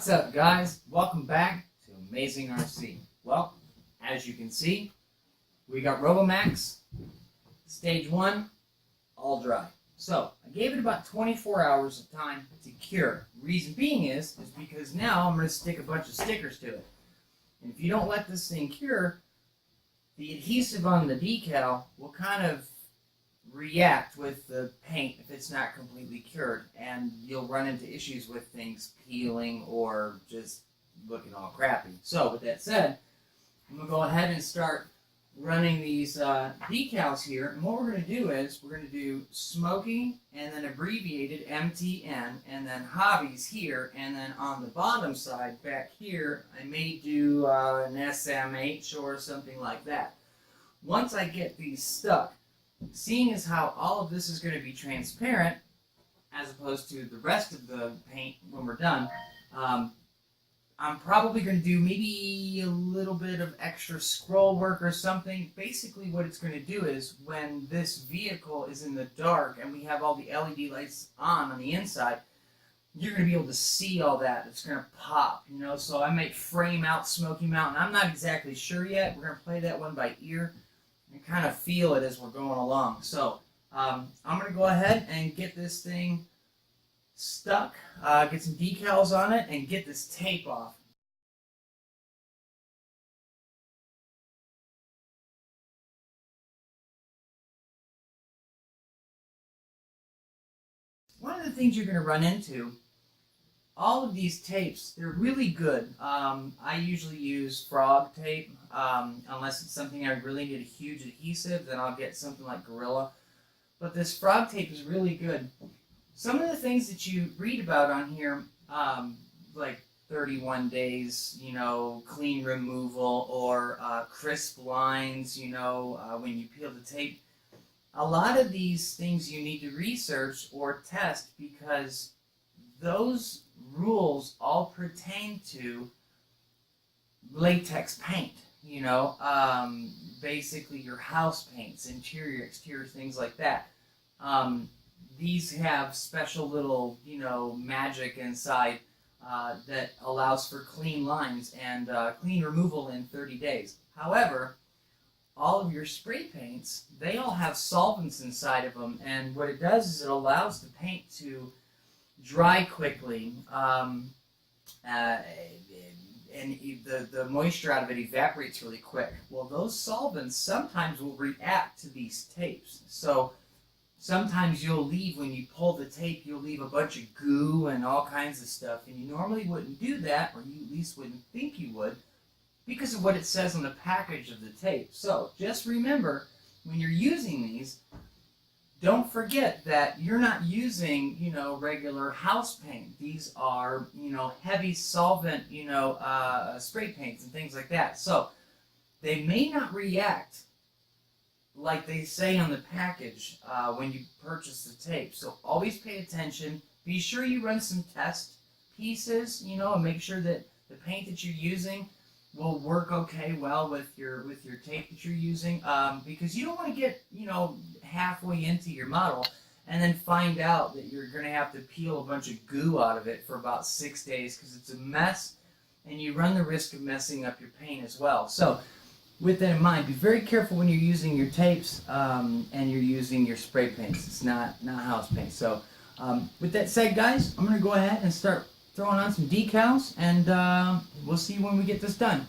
What's up, guys? Welcome back to Amazing RC. Well, as you can see, we got ROBO-MAXX Stage 1 all dry. So I gave it about 24 hours of time to cure. Reason being is because now I'm going to stick a bunch of stickers to it. And if you don't let this thing cure, the adhesive on the decal will kind of react with the paint if it's not completely cured, and you'll run into issues with things peeling or just looking all crappy. So with that said, I'm going to go ahead and start running these decals here, and what we're going to do is we're going to do smoky and then abbreviated MTN and then hobbies here, and then on the bottom side back here I may do an SMH or something like that. Once I get these stuck, seeing as how all of this is going to be transparent as opposed to the rest of the paint when we're done, I'm probably going to do maybe a little bit of extra scroll work or something. Basically what it's going to do is when this vehicle is in the dark and we have all the LED lights on the inside, you're going to be able to see all that. It's going to pop, you know. So I might frame out Smoky Mountain. I'm not exactly sure yet. We're going to play that one by ear and kind of feel it as we're going along. So I'm going to go ahead and get this thing stuck, get some decals on it, and get this tape off. One of the things you're going to run into, all of these tapes, they're really good. I usually use frog tape, unless it's something I really need a huge adhesive, then I'll get something like Gorilla. But this frog tape is really good. Some of the things that you read about on here, like 31 days, you know, clean removal, or crisp lines, you know, when you peel the tape, a lot of these things you need to research or test because those rules all pertain to latex paint, you know, basically your house paints, interior, exterior, things like that. These have special little, you know, magic inside that allows for clean lines and clean removal in 30 days. However, all of your spray paints, they all have solvents inside of them, and what it does is it allows the paint to dry quickly, and the moisture out of it evaporates really quick. Well, those solvents sometimes will react to these tapes. So sometimes you'll leave, when you pull the tape, you'll leave a bunch of goo and all kinds of stuff, and you normally wouldn't do that, or you at least wouldn't think you would, because of what it says on the package of the tape. So just remember, when you're using these, don't forget that you're not using, you know, regular house paint. These are, you know, heavy solvent, you know, spray paints and things like that. So they may not react like they say on the package when you purchase the tape. So always pay attention. Be sure you run some test pieces, you know, and make sure that the paint that you're using will work okay well with your tape that you're using, because you don't want to get, you know, halfway into your model and then find out that you're going to have to peel a bunch of goo out of it for about 6 days because it's a mess, and you run the risk of messing up your paint as well. So with that in mind, be very careful when you're using your tapes and you're using your spray paints. It's not house paint. So with that said, guys, I'm going to go ahead and start throwing on some decals, and we'll see when we get this done.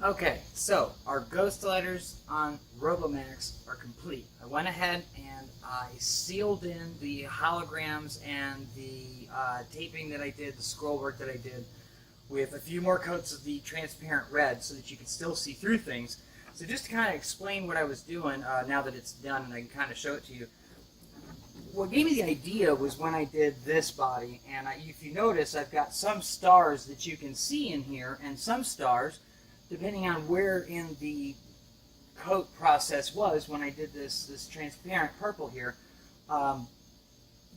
Okay, so our ghost letters on ROBO-MAXX are complete. I went ahead and I sealed in the holograms and the taping that I did, the scroll work that I did, with a few more coats of the transparent red so that you can still see through things. So just to kind of explain what I was doing now that it's done and I can kind of show it to you. What gave me the idea was when I did this body, and if you notice, I've got some stars that you can see in here, and some stars, depending on where in the coat process was when I did this transparent purple here,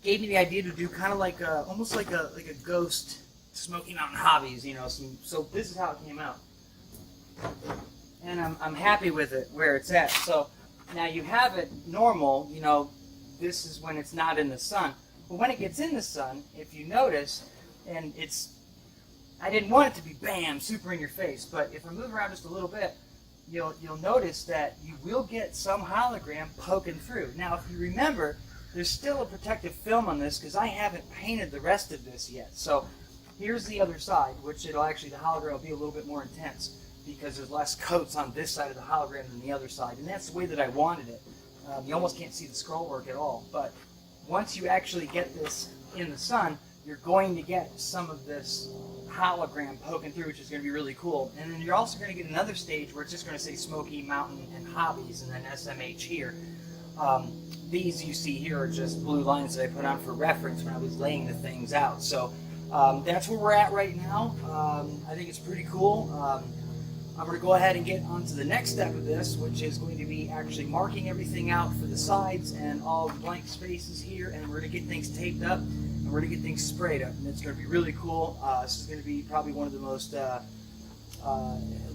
gave me the idea to do kind of like almost like a ghost Smoky Mountain Hobbies, you know. So this is how it came out, and I'm happy with it where it's at. So now you have it normal, you know. This is when it's not in the sun. But when it gets in the sun, if you notice, and I didn't want it to be bam, super in your face, but if I move around just a little bit, you'll notice that you will get some hologram poking through. Now, if you remember, there's still a protective film on this because I haven't painted the rest of this yet. So here's the other side, which the hologram will be a little bit more intense because there's less coats on this side of the hologram than the other side, and that's the way that I wanted it. You almost can't see the scroll work at all, but once you actually get this in the sun, you're going to get some of this hologram poking through, which is going to be really cool. And then you're also going to get another stage where it's just going to say Smoky Mountain and Hobbies and then SMH here. These you see here are just blue lines that I put on for reference when I was laying the things out. So that's where we're at right now. I think it's pretty cool. I'm going to go ahead and get on to the next step of this, which is going to be actually marking everything out for the sides and all the blank spaces here, and we're going to get things taped up, and we're going to get things sprayed up, and it's going to be really cool. This is going to be probably one of the most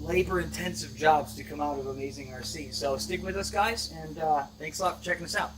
labor-intensive jobs to come out of Amazing RC. So stick with us, guys, and thanks a lot for checking us out.